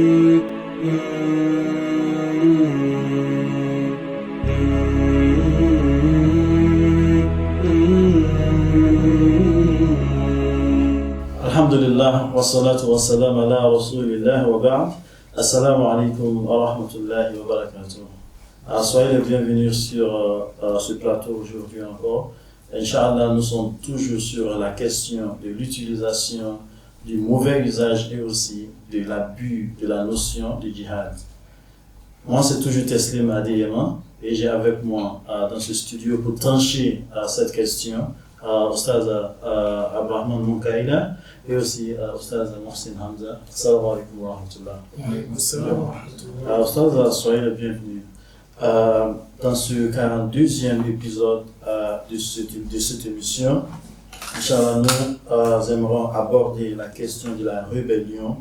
Alhamdulillah, wa salatu wa salam ala rasulillah wa ba'd. Assalamu alaikum wa rahmatullahi wa barakatuh. Soyez les bienvenus sur ce plateau aujourd'hui encore. Inch'Allah, nous sommes toujours sur la question de l'utilisation, du mauvais usage et aussi de l'abus de la notion de djihad. Moi, c'est toujours Teslim Adeyema et j'ai avec moi dans ce studio pour trancher cette question Oustaz Abrahman Moukaïla et aussi Oustaz Mohsin Hamza. Assalamu alaikum wa rahmatullah. Wa alaikum assalam wa rahmatullah. Oustaz, soyez le bienvenu. Dans ce 42e épisode de cette émission, Inch'Allah, nous aimerons aborder la question de la rébellion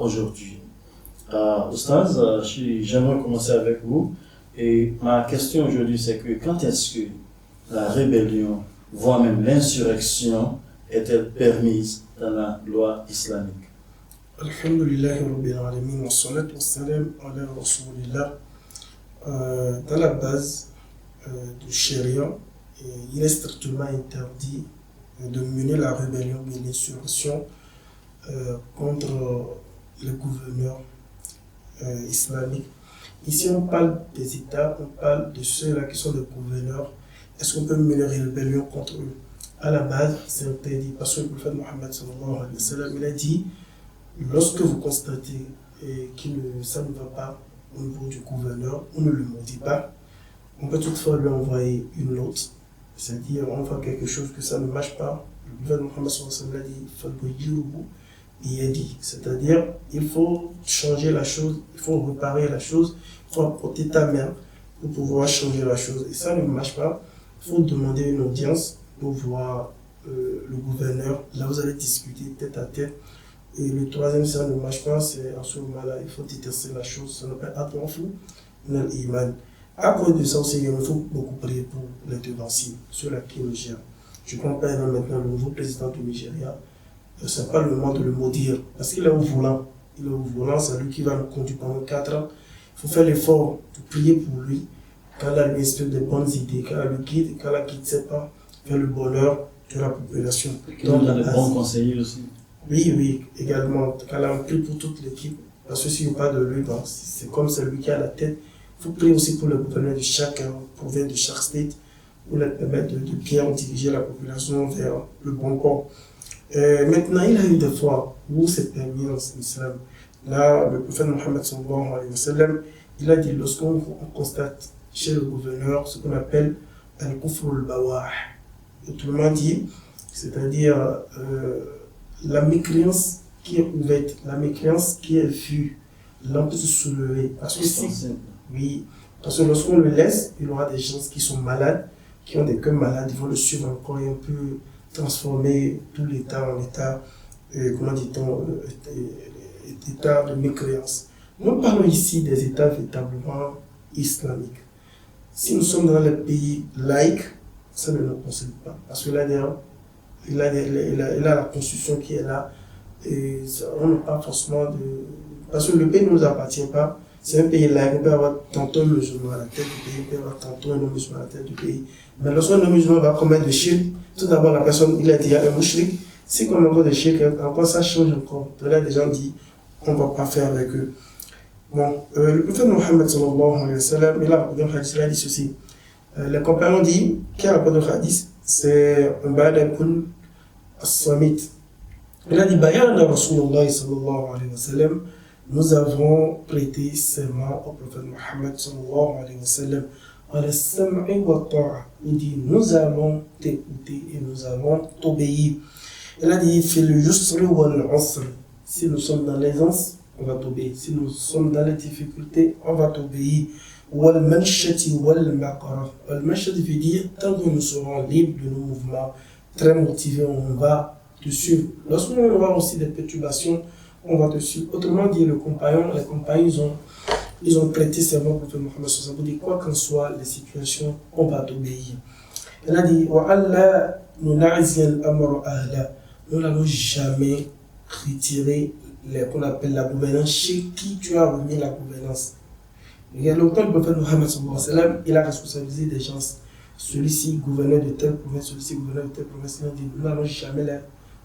aujourd'hui. Oustaz, j'aimerais commencer avec vous. Et ma question aujourd'hui, c'est que quand est-ce que la rébellion, voire même l'insurrection, est-elle permise dans la loi islamique? Alhamdulillahi Rabbil Alamin, wa salatu wa salam ala Rasulillah. Dans la base du Sharia, il est strictement interdit de mener la rébellion et l'insurrection contre le gouverneur islamique. Ici, on parle des États, on parle de ceux-là qui sont des gouverneurs. Est-ce qu'on peut mener une rébellion contre eux? À la base, c'est interdit parce que le prophète Mohammed sallallahu alayhi wa sallam, il a dit, lorsque vous constatez que ça ne va pas au niveau du gouverneur, on ne le maudit pas. On peut toutefois lui envoyer une note, c'est-à-dire on voit quelque chose que ça ne marche pas. Le prophète Mohammed sallallahu alayhi wa sallam a dit, il a dit, c'est-à-dire il faut changer la chose, il faut réparer la chose, il faut apporter ta main pour pouvoir changer la chose. Et ça ne marche pas. Il faut demander une audience pour voir le gouverneur. Là, vous allez discuter tête à tête. Et le troisième, si ça ne marche pas, c'est à ce moment-là, il faut détester la chose. Ça s'appelle Atwafu Nal Iman. À cause de ça aussi, il faut beaucoup prier pour les devanciers, ceux-là qui nous gèrent. Je prends par exemple maintenant le nouveau président du Nigeria. Ce n'est pas le moment de le maudire, parce qu'il est au volant. Il est au volant, c'est lui qui va nous conduire pendant 4 ans. Il faut faire l'effort de prier pour lui. Quand elle lui inspire de bonnes idées, quand elle le guide, quand elle ne guide sait pas, faire le bonheur de la population. Donc, il a de bons conseillers aussi. Oui, également. Quand elle a un prix pour toute l'équipe, parce que s'il n'y a pas de lui, ben, c'est comme celui qui a la tête. Il faut prier aussi pour le gouverneur de chaque province, de chaque state, pour leur permettre de bien diriger la population vers le bon port. Maintenant, il y a eu des fois où c'est permis dans l'islam. Là, le prophète Mohammed sallallahu alayhi wa sallam, il a dit, lorsqu'on constate chez le gouverneur ce qu'on appelle al-kufr al-bawah, autrement dit, c'est-à-dire la mécréance qui est ouverte, la mécréance qui est vue, là on peut se soulever. Parce que lorsqu'on le laisse, il y aura des gens qui sont malades, qui ont des cœurs malades, ils vont le suivre encore et un peu transformer tout l'État en État, comment dit-on, État de mécréance. Nous parlons ici des États véritablement islamiques. Si nous sommes dans les pays laïcs, ça ne nous concerne pas. Parce que là, il a la constitution qui est là. Et on n'a pas forcément de... Parce que le pays ne nous appartient pas. C'est un pays laïque. On peut avoir tantôt un musulman à la tête du pays, on peut avoir tantôt un non-musulman à la tête du pays. Mais lorsqu'un non-musulman va commettre de shirk, tout d'abord la personne, il a dit un mouchrik. Si comme encore de shirk, encore ça change encore. Donc là, les gens disent, on ne va pas faire avec eux. Bon, le prophète Mohammed sallallahu alayhi wa sallam, il a rapporté un hadith, il a dit ceci. Les compagnons disent, qui a rapporté un hadith? C'est un Badakun as-Samit. Il a dit, Bayana Rasulullah sallallahu alayhi wa sallam, nous avons prêté serment au prophète Mohammed sallallahu alayhi wa sallam. Il dit, nous allons t'écouter et nous allons t'obéir. Il a dit, fil yusri wal usri. Si nous sommes dans l'aisance, on va t'obéir. Si nous sommes dans les difficultés, on va t'obéir. Wal manshati wal maqara. Wal manshati veut dire, tant que nous serons libres de nos mouvements, très motivés, on va te suivre. Lorsqu'on aura aussi des perturbations, on va te suivre. Autrement dit, les compagnons, ils ont prêté serment au prophète Mohammed sallallahu alayhi wa sallam pour dire, quoi qu'en soit les situations, on va t'obéir. Il a dit, wa Allah nous n'allons jamais retirer qu'on appelle la gouvernance, chez qui tu as remis la gouvernance. Il y a longtemps, le prophète Mohammed sallallahu alayhi wa sallam, il a responsabilisé des gens. Celui-ci, gouverneur de telle province, celui-ci, gouverneur de telle province. Il a dit, nous n'allons jamais leur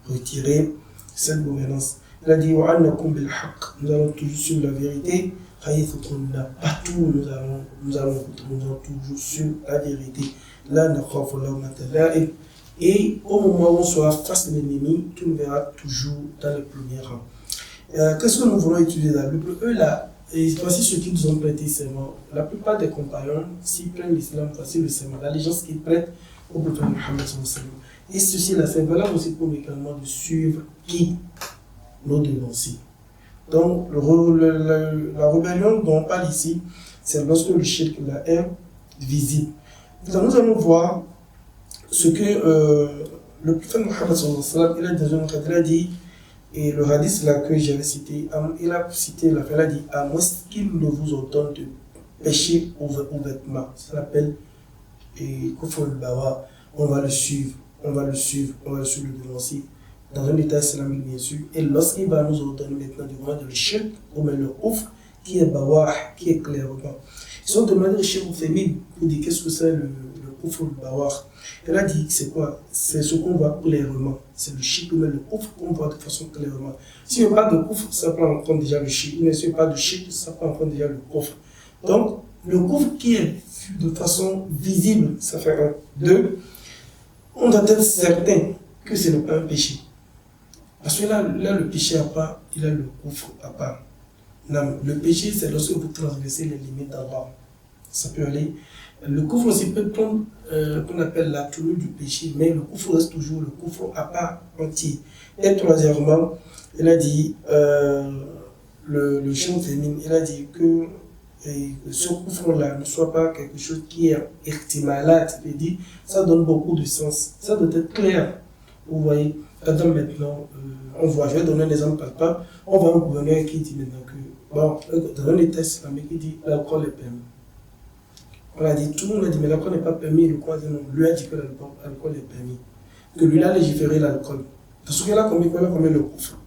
retirer cette gouvernance. Il a dit, nous allons toujours suivre la vérité. Partout, nous allons toujours suivre la vérité. Là, et au moment où on sera face à l'ennemi, tu nous verras toujours dans le premier rang. Qu'est-ce que nous voulons étudier dans la Bible? Eux là, et voici ceux qui nous ont prêté serment. La plupart des compagnons, s'ils prennent l'islam, voici le serment, l'allégeance qu'ils prêtent au prophète Mohammed. Et ceci là, c'est valable aussi pour également de suivre qui nos devanciers. Donc, la rébellion dont on parle ici, c'est lorsque le shirk là est visible. Donc, nous allons voir ce que le prophète Mohammed il a dit, et le hadith là que j'avais cité, il a cité la fin, il a dit, à moins qu'il ne vous ordonne de pécher aux vêtements. Ça s'appelle Kufr al-Bawa. On va le suivre le devancier dans un état islamique bien sûr. Et lorsqu'il va nous ordonner maintenant de voir le shirk, ou bien le ouf, qui est Bawa, qui est clairement. Ils ont demandé le shirk féminin pour dire qu'est-ce que c'est le Kufr al-Bawa. Elle a dit que c'est quoi? C'est ce qu'on voit clairement. C'est le shirk, mais le kufr qu'on voit de façon clairement. Si il n'y a pas de kufr, ça prend en compte déjà le shirk. Mais s'il n'y a pas de shirk, ça prend en compte déjà le kufr. Donc, le kufr qui est vu de façon visible, ça fait 1. 2, on doit être certain que ce n'est pas un péché. Parce que là, le péché à part, il a le kufr à part. Non, le péché, c'est lorsque vous transgressez les limites d'Allah. Ça peut aller. Le kufr aussi peut prendre qu'on appelle la tenue du péché, mais le kufr reste toujours le kufr à part entier. Et troisièmement, il a dit, le chien féminin, il a dit que ce kufr-là ne soit pas quelque chose qui est ihtimalat, il dit, ça donne beaucoup de sens, ça doit être clair. Vous voyez, maintenant, on voit, je vais donner un exemple papa, on voit un gouverneur qui dit maintenant que, bon, dans un état islamique, il dit, l'alcool est permis. On a dit, tout le monde a dit, mais l'alcool n'est pas permis. Le quoi, non, lui a dit que l'alcool est permis. Que lui a légiféré l'alcool. Parce qu'il a commis le kufr.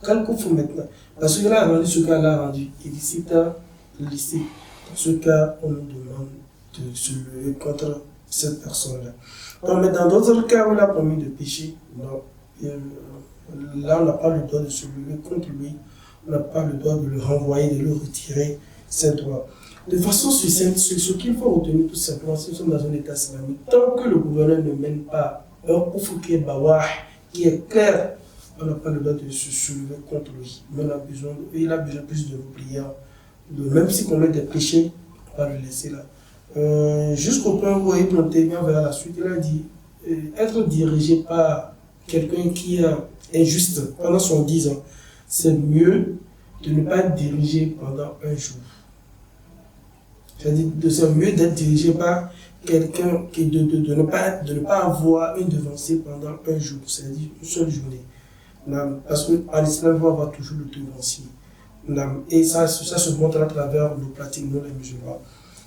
Quel kufr maintenant? Parce qu'il a rendu ce cas-là rendu illicite, licite. Dans ce cas, on nous demande de se lever contre cette personne-là. Donc, mais dans d'autres cas où il a commis de péché, non. Là, on n'a pas le droit de se lever contre lui. On n'a pas le droit de le renvoyer, de le retirer ses droits. De façon succincte, ce qu'il faut retenir tout simplement, si nous sommes dans un état islamique, tant que le gouverneur ne mène pas un kufr qui est bawah, qui est clair, on n'a pas le droit de se soulever contre lui. Mais il a besoin plus de prières. Même si on met des péchés, on va le laisser là. Jusqu'au point où il intervient vers la suite, il a dit être dirigé par quelqu'un qui est injuste pendant 10 ans, c'est mieux de ne pas être dirigé pendant un jour. C'est-à-dire que c'est mieux d'être dirigé par quelqu'un de ne pas avoir une devancier pendant un jour, c'est-à-dire une seule journée. Parce qu'en islam, on va avoir toujours le devancier. Et ça se montre à travers nos pratiques, nous les musulmans.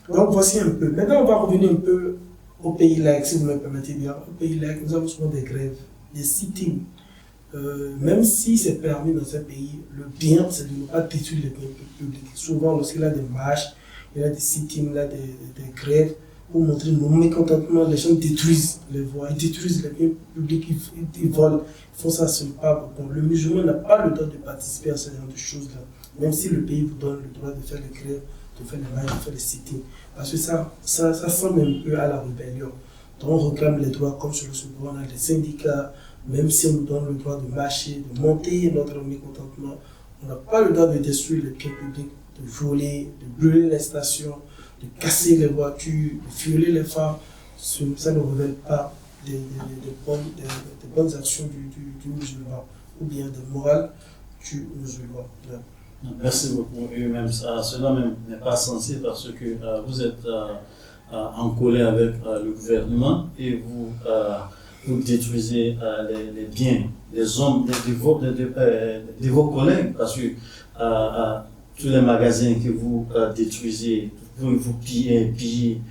Donc voici un peu. Maintenant, on va revenir un peu au pays laïc, si vous me permettez bien. Au pays laïc, nous avons souvent des grèves, des sit-ins. Même si c'est permis dans un pays, le bien, c'est de ne pas détruire les biens publics. Souvent, lorsqu'il y a des marches, il y a des sit-ins, des grèves, pour montrer nos mécontentements. Les gens détruisent les voies, ils détruisent les biens publics, ils volent, ils font ça, ce n'est pas bon. Le musulman n'a pas le droit de participer à ce genre de choses-là, même si le pays vous donne le droit de faire les grèves, de faire les marches, de faire les sit-ins. Parce que ça semble un peu à la rébellion. Donc on réclame les droits comme sur le second, on a les syndicats, même si on nous donne le droit de marcher, de monter notre mécontentement, on n'a pas le droit de détruire les biens publics, de voler, de brûler les stations, de casser les voitures, de violer les femmes. Ça ne révèle pas des bonnes actions du musulman, ou bien des morales du musulman. Merci beaucoup. Et même cela même n'est pas censé parce que vous êtes en colère avec le gouvernement et vous détruisez les biens des hommes, de vos collègues, parce que tous les magasins que vous détruisez, vous pillez,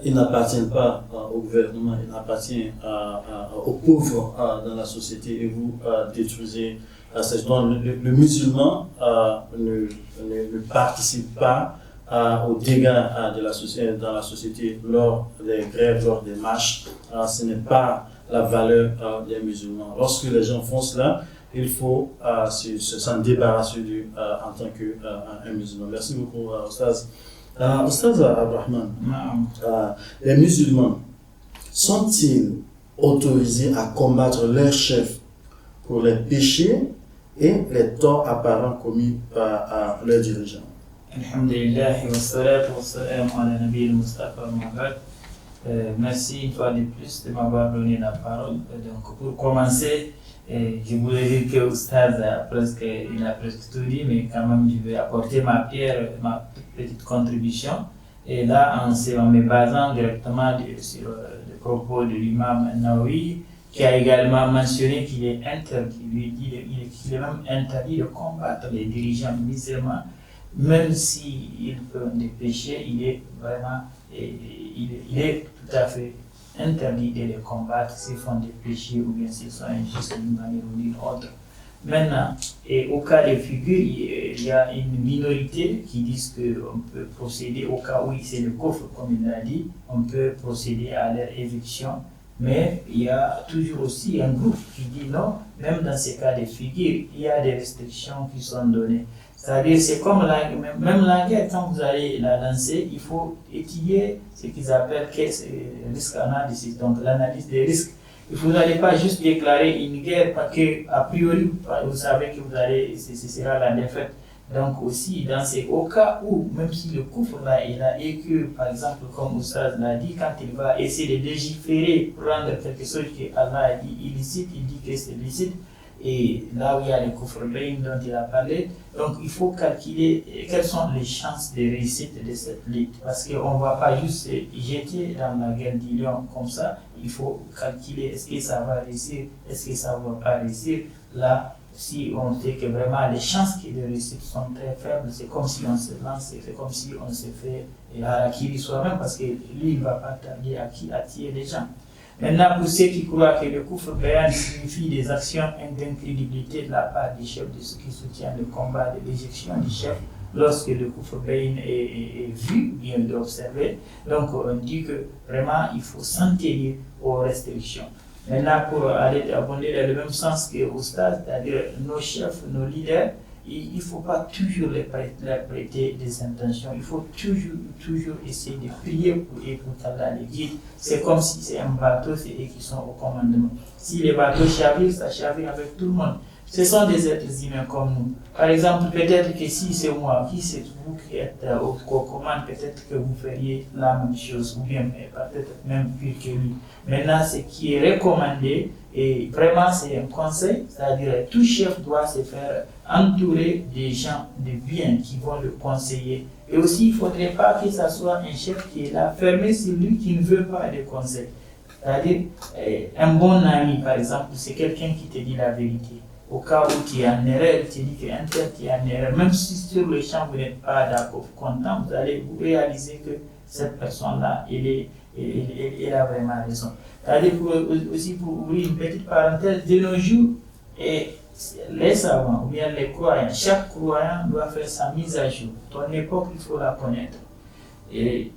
ils n'appartiennent pas au gouvernement, ils appartiennent aux pauvres dans la société et vous détruisez c'est dont le musulman ne participe pas aux dégâts de la société, dans la société lors des grèves, lors des marches. Ce n'est pas la valeur des musulmans. Lorsque les gens font cela, il faut s'en débarrasser en tant qu'un musulman. Merci beaucoup, Oustaz. Oustaz Abdrahman, les musulmans sont-ils autorisés à combattre leurs chefs pour les péchés et les torts apparents commis par leurs dirigeants? Alhamdulillah wa salatu wa salam ala Nabi al-Mustafa Muhammad. Merci une fois de plus de m'avoir donné la parole. Donc pour commencer, je voulais dire que Oustaz il a presque tout dit, mais quand même je vais apporter ma pierre, ma petite contribution. Et là, en me basant directement sur les propos de l'imam Nawawi, qui a également mentionné qu'il est interdit, qu'il est même interdit de combattre les dirigeants musulmans, même s'ils font des péchés, il est vraiment, il est tout à fait interdit de les combattre s'ils font des péchés ou bien s'ils sont injustes d'une manière ou d'une autre. Maintenant, au cas de figure, il y a une minorité qui disent qu'on peut procéder, au cas où c'est le coffre, comme il l'a dit, on peut procéder à leur éviction. Mais il y a toujours aussi un groupe qui dit non, même dans ces cas de figure, il y a des restrictions qui sont données. C'est-à-dire, c'est comme même la guerre, quand vous allez la lancer, il faut étudier ce qu'ils appellent risk analysis, donc l'analyse des risques. Vous n'allez pas juste déclarer une guerre parce qu'a priori, vous savez que ce sera la défaite. Donc aussi, au cas où, même si le couvre là est là et que, par exemple, comme Oustaz l'a dit, quand il va essayer de légiférer, prendre quelque chose que Allah a dit illicite, il dit que c'est licite, et là où il y a le couvre dont il a parlé, donc il faut calculer quelles sont les chances de réussite de cette lutte, parce qu'on ne va pas juste se jeter dans la guerre du lion comme ça, il faut calculer est-ce que ça va réussir, est-ce que ça ne va pas réussir. Là, si on sait que vraiment les chances de réussite sont très faibles, c'est comme si on se lance, c'est comme si on se fait harakiri soi-même, parce que lui, il ne va pas tarder à tuer les gens. Maintenant, pour ceux qui croient que le kufr bayan signifie des actions d'incrédibilité de la part des chefs, de ceux qui soutiennent le combat de l'éjection du chef, lorsque le kufr bayan est vu, bien observé, donc on dit que vraiment il faut s'en tenir aux restrictions. Maintenant, pour aller abonder dans le même sens que Oustaz, c'est-à-dire nos chefs, nos leaders, il ne faut pas toujours leur prêter des intentions. Il faut toujours essayer de prier pour eux, pour qu'Allah les guide. C'est comme si c'est un bateau, c'est eux qui sont au commandement. Si les bateaux chavirent, ça chavire avec tout le monde. Ce sont des êtres humains comme nous. Par exemple, peut-être que si c'est moi, qui c'est vous qui êtes aux commandes, peut-être que vous feriez la même chose, ou bien peut-être même pire que lui. Maintenant, ce qui est recommandé, et vraiment c'est un conseil, c'est-à-dire tout chef doit se faire entourer des gens de bien qui vont le conseiller. Et aussi, il ne faudrait pas que ce soit un chef qui est là, fermé sur lui, qui ne veut pas de conseils. C'est-à-dire, un bon ami, par exemple, c'est quelqu'un qui te dit la vérité. Au cas où tu es en erreur, tu dis qu'un tel qui est en erreur, même si sur le champ vous n'êtes pas d'accord, content, vous allez vous réaliser que cette personne-là, elle a vraiment raison. C'est-à-dire aussi pour ouvrir une petite parenthèse, de nos jours, les savants ou bien les croyants, chaque croyant doit faire sa mise à jour. Ton époque, il faut la connaître. Et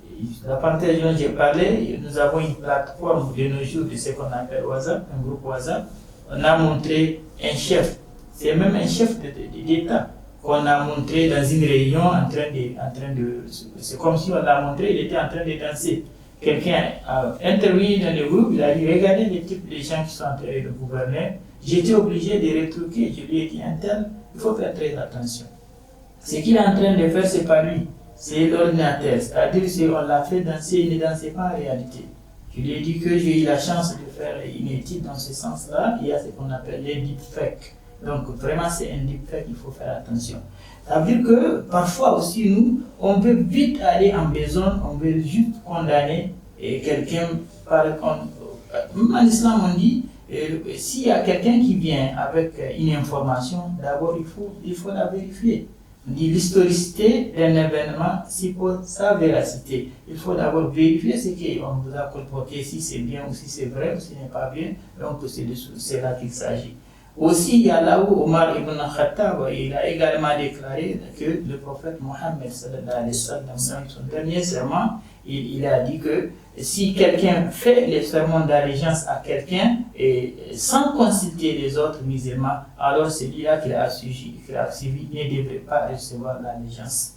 la parenthèse dont j'ai parlé, nous avons une plateforme de nos jours de ce qu'on appelle WhatsApp, un groupe WhatsApp. On a montré un chef, c'est même un chef d'État qu'on a montré dans une réunion en train de c'est comme si on l'a montré, il était en train de danser. Quelqu'un a intervenu dans le groupe, il a dit regardez les types de gens qui sont en train de gouverner. J'étais obligé de retruquer, je lui ai dit interne, il faut faire très attention. Ce qu'il est en train de faire, c'est pas lui, c'est l'ordinateur. C'est-à-dire qu'on l'a fait danser, il ne dansait pas en réalité. Je lui ai dit que j'ai eu la chance de faire une étude dans ce sens-là. Il y a ce qu'on appelle les deepfakes. Donc vraiment, c'est un deepfake, il faut faire attention. Ça veut dire que parfois aussi, nous, on veut vite aller en besogne, on veut juste condamner quelqu'un. Même en islam, on dit, s'il y a quelqu'un qui vient avec une information, d'abord, il faut la vérifier. On dit l'historicité d'un événement suppose sa véracité. Il faut d'abord vérifier ce qu'on vous a colporté, si c'est bien ou si c'est vrai ou si ce n'est pas bien. Donc c'est là qu'il s'agit. Aussi, il y a là où Omar ibn Khattab, il a également déclaré que le prophète Mohammed, dans son dernier serment, il a dit que si quelqu'un fait les serments d'allégeance à quelqu'un et sans consulter les autres musulmans, alors celui-là qu'il a suivi ne devrait pas recevoir l'allégeance.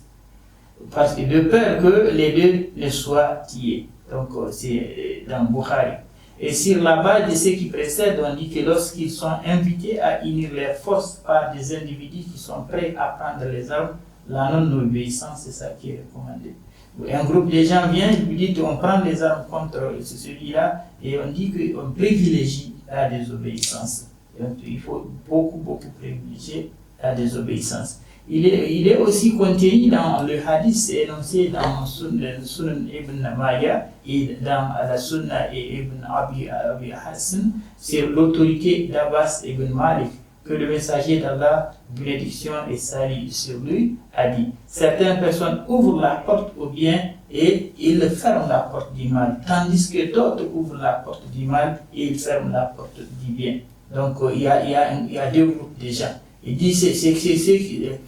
Parce que de peur que les deux ne soient tués. Donc c'est dans Bukhari. Et sur la base de ce qui précède, on dit que lorsqu'ils sont invités à unir leurs forces par des individus qui sont prêts à prendre les armes, la non-obéissance, c'est ça qui est recommandé. Un groupe de gens vient, il lui dit qu'on prend les armes contre celui-là et on dit qu'on privilégie la désobéissance. Donc il faut beaucoup privilégier la désobéissance. Il est aussi contenu dans le hadith énoncé dans Sunan Ibn Majah et dans la Sunna Ibn Abi Hassan sur l'autorité d'Abbas Ibn Malik que le messager d'Allah, bénédiction et salut sur lui, a dit: certaines personnes ouvrent la porte au bien et ils ferment la porte du mal, tandis que d'autres ouvrent la porte du mal et ils ferment la porte du bien. Donc il y a deux groupes de gens. Il dit ceux qui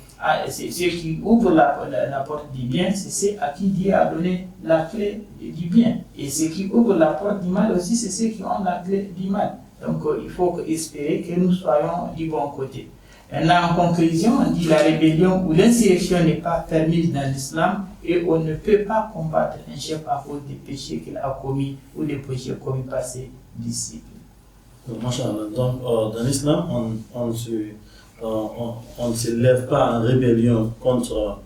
ouvrent la porte du bien, c'est ceux à qui Dieu a donné la clé du bien. Et ceux qui ouvrent la porte du mal aussi, c'est ceux qui ont la clé du mal. Donc il faut espérer que nous soyons du bon côté. Maintenant, en conclusion, on dit la rébellion ou l'insurrection n'est pas permise dans l'islam et on ne peut pas combattre un chef à cause des péchés qu'il a commis ou des péchés commis par ses disciples. Masha'Allah. Donc dans l'islam, on ne se lève pas en rébellion contre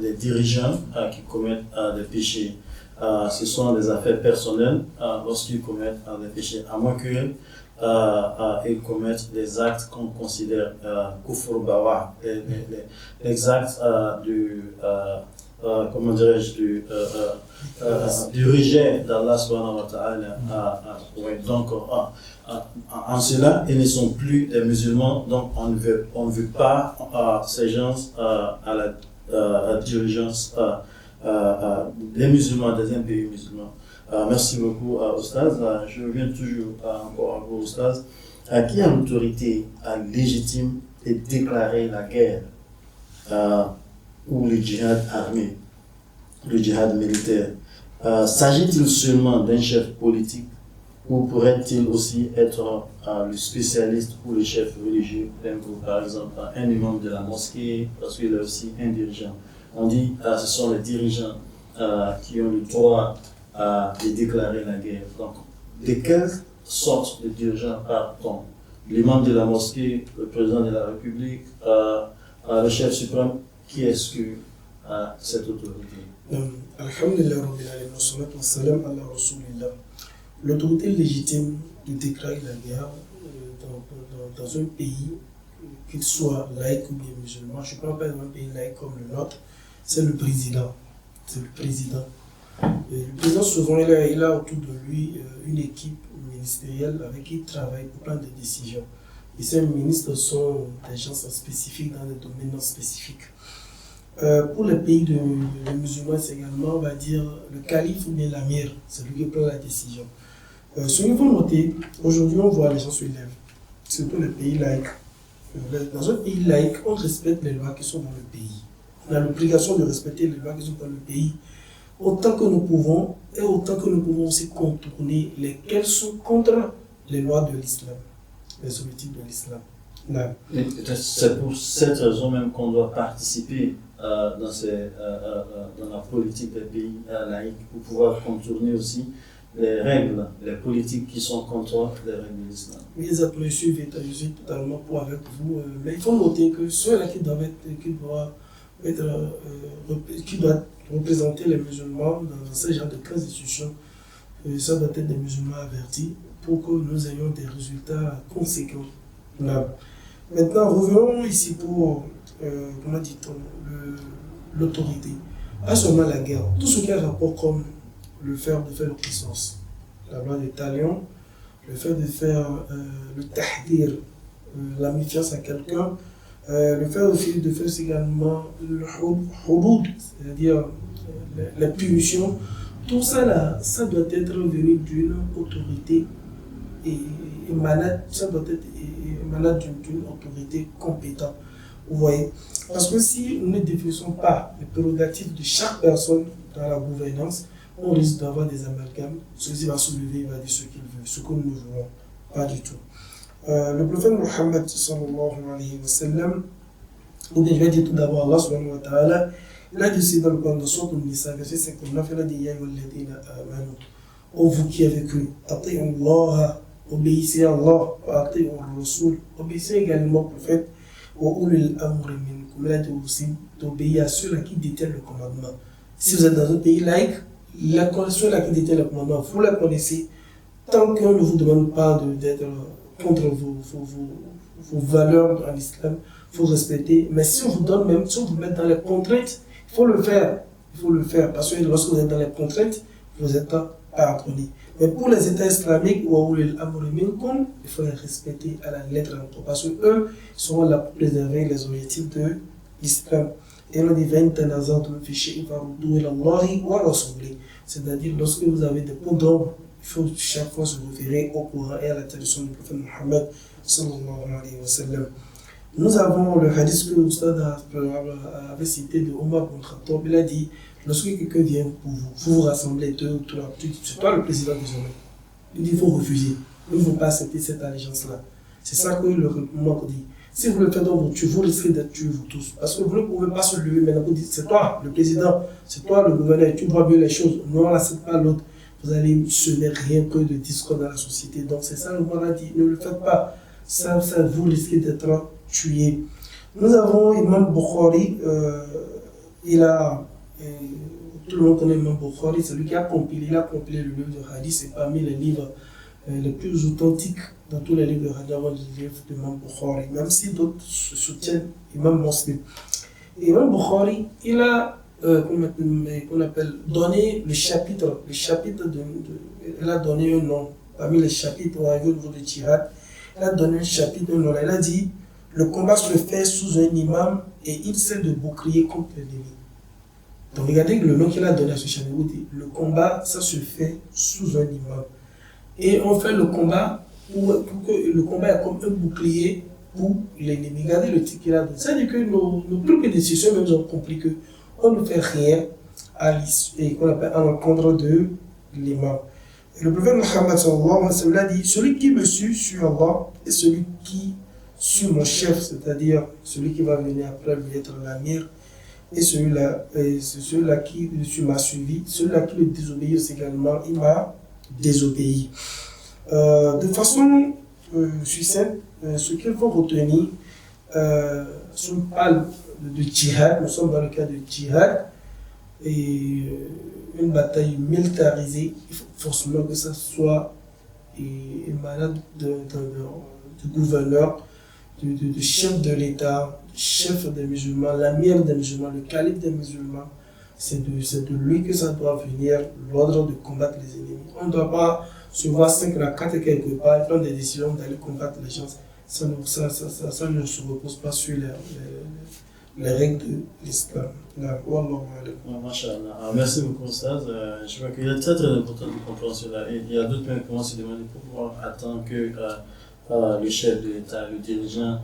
les dirigeants qui commettent des péchés. Ce sont des affaires personnelles lorsqu'ils commettent des péchés, à moins qu'ils commettent des actes qu'on considère kufr bawa, les actes comment dirais-je, du rejet d'Allah subhanahu wa ta'ala. Donc en cela, ils ne sont plus des musulmans, donc on ne veut pas ces gens à la dirigeance des musulmans, des pays musulmans. Merci beaucoup, Oustaz. Je reviens toujours encore à vous, Oustaz. Qui a l'autorité légitime de déclarer la guerre ou le djihad armé, le djihad militaire? S'agit-il seulement d'un chef politique ou pourrait-il aussi être le spécialiste ou le chef religieux d'un groupe, par exemple un imam de la mosquée, parce qu'il est aussi un dirigeant? On dit que ce sont les dirigeants qui ont le droit de déclarer la guerre. Donc, de quelle sorte de dirigeants parle-t-on? L'imam de la mosquée, le président de la République, le chef suprême? Qui est-ce que cette autorité? Alhamdulillah Rabbil Alamin, wassalatu wassalam ala Rasulillah. L'autorité légitime de déclarer la guerre dans un pays, qu'il soit laïque ou bien musulman, je ne parle pas d'un pays laïque comme le nôtre, c'est le président. C'est le président. Et le président, souvent, il a autour de lui une équipe ministérielle avec qui il travaille pour prendre des décisions. Et ces ministres sont des gens spécifiques dans des domaines spécifiques. Pour les pays de musulmans, c'est également, on va dire, le calife ou bien l'amir, c'est lui qui prend la décision. Ce qu'il faut noter, aujourd'hui, on voit les gens se lèvent, surtout les pays laïcs. Dans un pays laïque, on respecte les lois qui sont dans le pays. On a l'obligation de respecter les lois qui sont dans le pays autant que nous pouvons, et autant que nous pouvons aussi contourner lesquelles sont contre les lois de l'islam, les objectifs de l'islam. C'est pour cette raison même qu'on doit participer dans la politique des pays laïcs pour pouvoir contourner aussi les règles, les politiques qui sont contre les règles de l'islam. Oui, exactement, je suis totalement pour avec vous, mais il faut noter que ceux-là qui doivent représenter les musulmans dans ce genre de institutions, ça doit être des musulmans avertis pour que nous ayons des résultats conséquents. Maintenant, revenons ici pour, comment dit-on, l'autorité. Pas seulement la guerre, tout ce qui a rapport comme le fait de faire l'obéissance, la loi des talions, le fait de faire le tahdir, la méfiance à quelqu'un, le fait aussi de faire également le hudud, c'est-à-dire les punitions. Tout ça là, ça doit être venu d'une autorité émanate, ça doit être émanate d'une autorité compétente. Vous voyez? Parce que si nous ne définissons pas les prérogatives de chaque personne dans la gouvernance, on risque d'avoir des amalgames. Celui-ci va se lever, il va dire ce qu'il veut, ce que nous ne voulons pas du tout. Le prophète Mohammed sallallahu alayhi wa sallam, ou bien je vais dire tout d'abord Allah subhanahu wa ta'ala, il a dit dans le Coran de Sourate An-Nisa, verset 59, il a dit Ya ayyuhalladhina amanu, ô vous qui avez cru, ati'u Allah, obéissez à Allah, wa ati'u ar-Rasul, obéissez également au prophète, wa ulil amri minkum, il a dit aussi d'obéir à ceux-là qui détiennent le commandement. Si vous êtes dans un pays laïque, ceux-là qui détiennent le commandement, vous la connaissez, tant qu'on ne vous demande pas d'être contre vos valeurs en islam, il faut respecter. Mais si on vous donne même, si on vous met dans les contraintes, il faut le faire. Il faut le faire. Parce que lorsque vous êtes dans les contraintes, vous êtes pardonné. Mais pour les États islamiques, il faut les respecter à la lettre. Parce qu'eux seront là pour préserver les objectifs de l'islam. Et on dit c'est-à-dire, lorsque vous avez des points d'ombre, il faut chaque fois se référer au Coran et à la tradition du prophète Mohammed sallallahu alayhi wa sallam. Nous avons le hadith que l'Oustad avait cité de Omar ibn Khattab. Il a dit, lorsque quelqu'un vient pour vous, vous rassemblez deux ou trois, c'est toi le président désormais. Il dit, il faut refuser. Il ne faut pas accepter cette allégeance-là. C'est ça que le règlement dit. Si vous le faites dans votre tuer, vous risquez d'être tués vous tous. Parce que vous ne pouvez pas se lever maintenant vous dites, c'est toi le président, c'est toi le gouverneur, tu vois mieux les choses. Non, on n'accepte pas l'autre. Vous allez semer rien que de discours dans la société. Donc c'est ça le roi a dit, ne le faites pas. Ça vous risquez d'être tués. Nous avons Imam Bukhari, tout le monde connaît Imam Bukhari, c'est lui qui a compilé le livre de Hadith, c'est parmi les livres les plus authentiques dans tous les livres de Hadith, avant les livres d'Imam Bukhari, même si d'autres soutiennent Imam Muslim. Et Imam Bukhari, il a qu'on appelle donné le chapitre il a donné un nom, parmi les chapitres au niveau de Djihad, il a donné un chapitre, un nom, il a dit le combat se fait sous un imam et il sert de bouclier contre l'ennemi. Donc regardez le nom qu'il a donné à ce chapitre, le combat ça se fait sous un imam. Et on fait le combat pour que le combat est comme un bouclier pour l'ennemi. Regardez le titre qu'il a donné. C'est-à-dire que nos propres décisions même ont compris qu'on ne fait rien à l'encontre de l'imam. Et le prophète Mohammed sallallahu alayhi wa sallam a dit, celui qui me suit Allah et celui qui suit mon chef, c'est-à-dire celui qui va venir après lui être l'amir, et celui-là qui m'a suivi, celui-là qui le désobéit également, il m'a désobéi. De façon succincte, ce qu'il faut retenir, si on parle de djihad, nous sommes dans le cas de djihad, et une bataille militarisée, il faut forcément que ça soit émanant du gouverneur, du chef de l'État, chef des musulmans, l'amir des musulmans, le calife des musulmans. C'est de lui que ça doit venir l'ordre de combattre les ennemis. On ne doit pas se voir 5 à 4 quelque part et prendre des décisions d'aller combattre les gens. Ça ne se repose pas sur les règles de l'islam. Merci beaucoup, Stade. Je crois qu'il est très très important de comprendre cela. Et il y a d'autres points qui vont se demander pourquoi attendre que le chef de l'État, le dirigeant,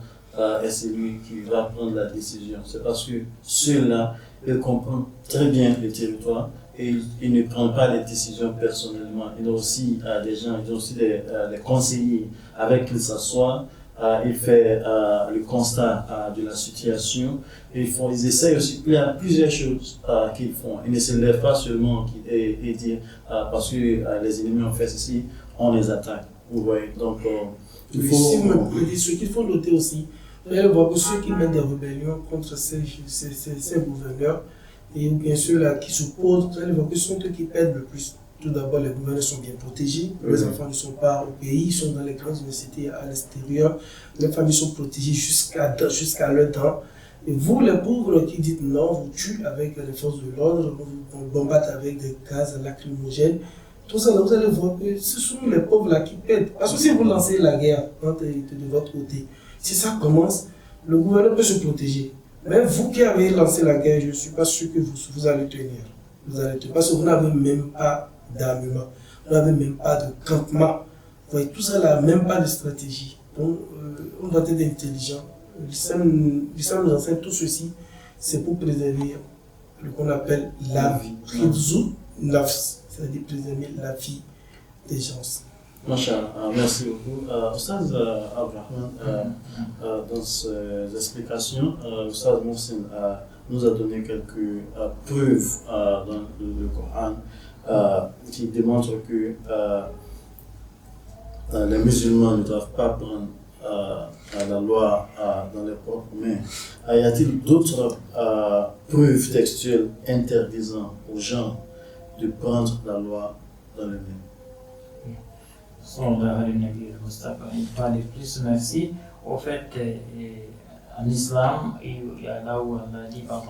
est celui qui va prendre la décision. C'est parce que ceux-là, ils comprennent très bien le territoire et ils ne prennent pas les décisions personnellement. Ils ont aussi des gens, ils ont aussi des conseillers avec qui ils s'assoient. Ils font le constat de la situation. Et ils essayent aussi, il y a plusieurs choses qu'ils font. Ils ne se lèvent pas seulement et disent parce que les ennemis ont fait ceci, on les attaque. Vous voyez, donc il faut... Ce qu'il faut noter aussi, vous allez voir que ceux qui mènent des rébellions contre ces gouverneurs, et bien sûr là qui s'opposent, vous allez voir que ce sont eux qui perdent le plus. Tout d'abord, les gouverneurs sont bien protégés, les enfants ne sont pas au pays, ils sont dans les grandes universités à l'extérieur, les familles sont protégées jusqu'à leur temps. Et vous, les pauvres qui dites non, vous tuez avec les forces de l'ordre, vous bombardez avec des gaz lacrymogènes, tout ça, là, vous allez voir que ce sont les pauvres là qui perdent. Parce que si vous lancez la guerre de votre côté, si ça commence, le gouvernement peut se protéger. Mais vous qui avez lancé la guerre, je ne suis pas sûr que vous allez tenir. Parce que vous n'avez même pas d'armement, vous n'avez même pas de campement. Vous voyez, tout ça n'a même pas de stratégie. Donc, on doit être intelligent. L'islam nous enseigne tout ceci, c'est pour préserver ce qu'on appelle la vie. C'est-à-dire préserver la vie des gens. Masha'Allah, merci beaucoup. Oustaz Abdelrahman, dans ses explications, Oustaz Mohsin nous a donné quelques preuves dans le Coran qui démontrent que les musulmans ne doivent pas prendre la loi dans leurs propres mains. Y a-t-il d'autres preuves textuelles interdisant aux gens de prendre la loi dans les mains? Une fois de plus, merci. Au fait, en islam, il y a là où on a dit par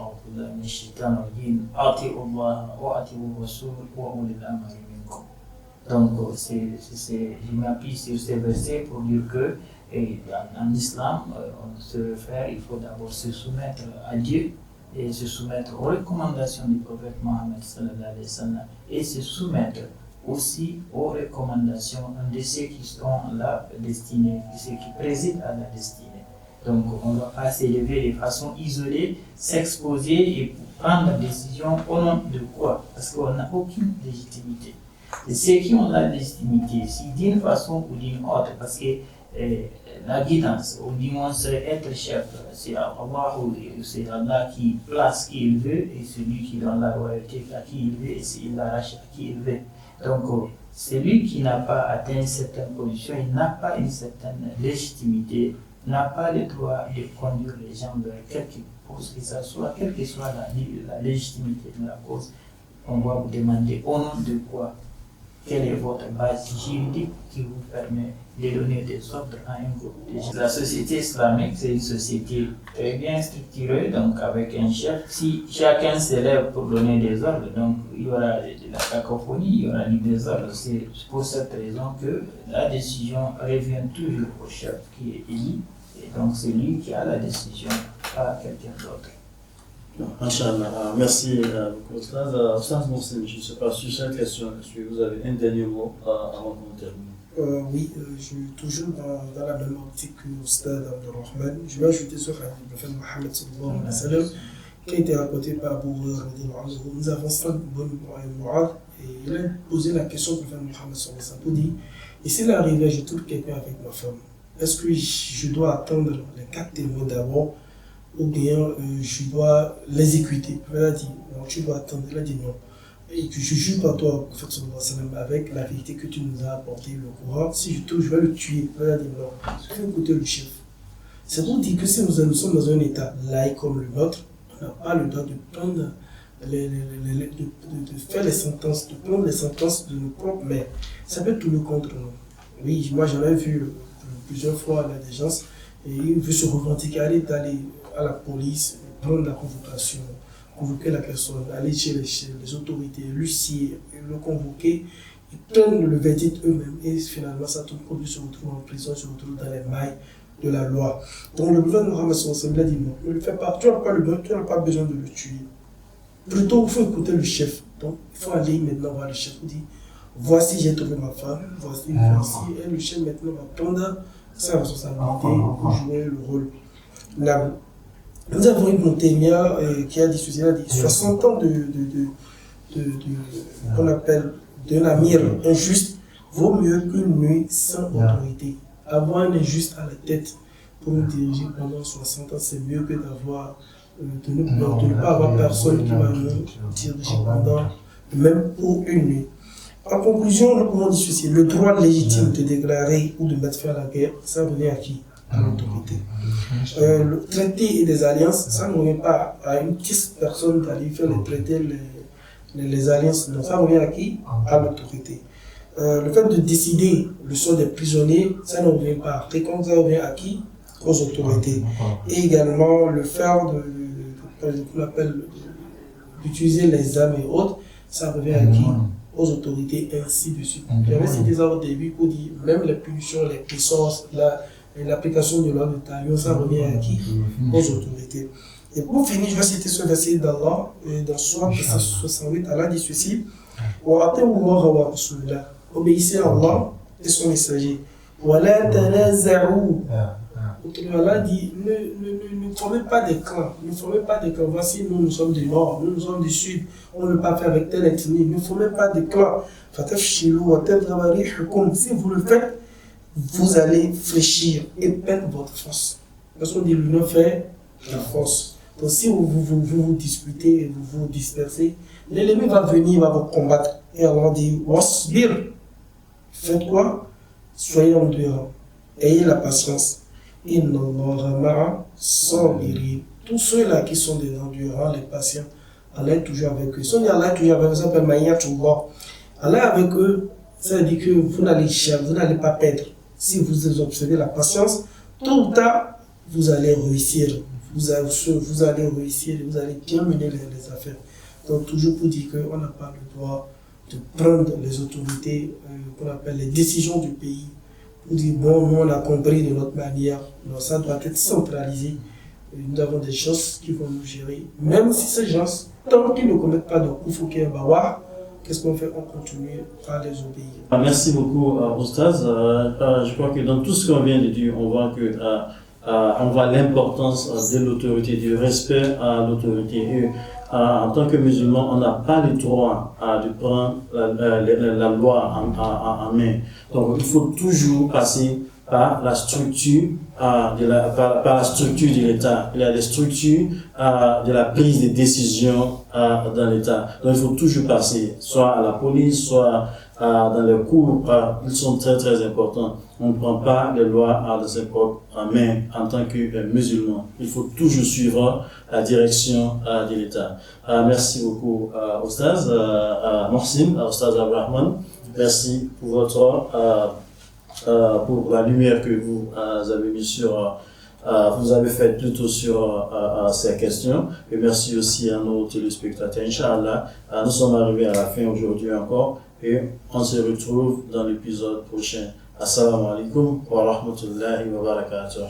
donc, je m'appuie sur ces versets pour dire que en islam, on se réfère, il faut d'abord se soumettre à Dieu et se soumettre aux recommandations du prophète Mohammed sallallahu alayhi wa sallam et se soumettre aussi aux recommandations de ceux qui sont la destinée, de ceux qui président à la destinée. Donc on ne doit pas s'élever de façon isolée, s'exposer et prendre des décisions au nom de quoi? Parce qu'on n'a aucune légitimité. Et ceux qui ont la légitimité, si d'une façon ou d'une autre, parce que la guidance, ou du moins être chef, c'est Allah qui place qui il veut et celui qui donne la royauté à qui il veut et il l'arrache à qui il veut. Donc, celui qui n'a pas atteint une certaine position, il n'a pas une certaine légitimité, n'a pas le droit de conduire les gens vers quelque cause que ce soit, quelle que soit la légitimité de la cause. On va vous demander au nom de quoi, quelle est votre base juridique qui vous permet de donner des ordres à un groupe de gens. La société islamique, c'est une société très bien structurée, donc avec un chef. Si chacun s'élève pour donner des ordres, donc il y aura de la cacophonie, il y aura du désordre. C'est pour cette raison que la décision revient toujours au chef qui est élu, et donc c'est lui qui a la décision, pas quelqu'un d'autre. Inch'Allah, merci beaucoup. Oustaz Mohsin, je ne sais pas sur cette question, est-ce que vous avez un dernier mot avant qu'on termine? Oui, je suis toujours dans la même optique que Oustaz Abdelrahman. Je vais ajouter sur le prophète Mohammed sallallahu alayhi wa sallam, qui a été rapporté par Abu Huraira. Nous avons 5 bonnes moines et il a posé la question au prophète Mohammed sallallahu alayhi wa sallam pour dire, et s'il arrivait, je trouve quelqu'un avec ma femme, est-ce que je dois attendre les 4 témoins d'abord ou bien je dois l'exécuter? Il a dit non, tu dois attendre. Il a dit non. Et que je jure par toi, prophète sallallahu alayhi wa sallam, avec la vérité que tu nous as apporté, le Coran, si je touche, je vais le tuer. Il a dit non, il faut écouter le chef. C'est pour dire que si nous sommes dans un état laïque comme le nôtre, on n'a pas le droit de prendre de faire les sentences, de prendre les sentences de nos propres mains. Ça peut tourner contre nous. Oui, moi j'en ai vu plusieurs fois là, des gens, et il veut se revendiquer, aller à la police, prendre la convocation, convoquer la personne, aller chez les autorités, l'huissier, le convoquer, ils prennent le verdict eux-mêmes et finalement ça tourne contre lui, se retrouve en prison, se retrouve dans les mailles de la loi. Donc le gouvernement Mohammed sallallahu alayhi wa sallam a dit non, ne le fais pas, tu n'as pas besoin de le tuer. Plutôt il faut écouter le chef. Donc il faut aller maintenant voir le chef pour dire voici j'ai trouvé ma femme, voici, et le chef maintenant va prendre sa responsabilité pour jouer le rôle. Là, nous avons une montagnard qui a dit ceci, il a dit 60 ans qu'on appelle d'un amir injuste vaut mieux qu'une nuit sans autorité. Avoir un injuste à la tête pour nous diriger pendant 60 ans, c'est mieux que d'avoir de ne pas avoir personne qui va nous diriger pendant même pour une nuit. En conclusion, nous pouvons dire ceci, le droit légitime de déclarer ou de mettre fin à la guerre, ça revient à qui? À l'autorité. Le traité et les alliances, ça ne revient pas à une petite personne d'aller faire les traités, les alliances, donc ça revient à qui? À l'autorité. Le fait de décider le sort des prisonniers, ça ne revient pas. Récompense, ça revient à qui? Aux autorités. Et également le fait qu'on appelle d'utiliser les armes et autres, ça revient à qui? Aux autorités, ainsi de suite. J'avais cité ça au début pour dire même les punitions, les puissances, l'application de l'ordre de talion, ça revient à qui? Aux autorités. Et pour finir, je vais citer ce verset d'Allah, dans Sourate 68, Allah dit ceci: obéissez à Allah et son messager. Voilà, Allah dit, ne formez pas des clans, ne formez pas des clans. Voici, nous sommes du nord, nous sommes du sud, on ne veut pas faire avec telle ethnie, ne formez pas des clans. Si vous le faites, vous allez fléchir et perdre votre force. Parce qu'on dit l'union fait la force. Donc si vous disputez et vous dispersez, l'ennemi va venir, il va vous combattre. Et Allah dit, wasbir, faites quoi? Soyez endurants, ayez la patience. Inna Allaha ma'a sabirin. Tous ceux-là qui sont des endurants, les patients, Allah est toujours avec eux. Si on dit Allah est toujours avec eux, ça s'appelle Mayatullah. Allah est avec eux, ça veut dire que vous n'allez pas perdre. Si vous observez la patience, tôt ou tard, vous allez réussir. Vous allez réussir, vous allez bien mener les affaires. Donc, toujours pour dire qu'on n'a pas le droit de prendre les autorités, qu'on appelle les décisions du pays, pour dire, bon, nous on a compris de notre manière. Non, ça doit être centralisé. Et nous avons des choses qui vont nous gérer. Même si ces gens, tant qu'ils ne commettent pas de kufr bawa, qu'est-ce qu'on fait? On continue à les obéir. Merci beaucoup, Oustaz. Je crois que dans tout ce qu'on vient de dire, on voit que on voit l'importance de l'autorité, du respect à l'autorité. Et en tant que musulman, on n'a pas le droit de prendre la loi en main. Donc, il faut toujours passer par la structure par la structure de l'État. Il y a des structures de la prise de décision dans l'État. Donc, il faut toujours passer, soit à la police, soit dans les cours. Ils sont très très importants. On ne prend pas les lois dans ses propres mains en tant que musulman. Il faut toujours suivre la direction de l'État. Merci beaucoup, Oustaz Mohsin, Oustaz Abdrahman. Merci pour votre pour la lumière que vous avez mis vous avez fait plutôt sur ces questions. Et merci aussi à nos téléspectateurs. Inch'Allah, nous sommes arrivés à la fin aujourd'hui encore et on se retrouve dans l'épisode prochain. Assalamu alaikum wa rahmatullahi wa barakatuh.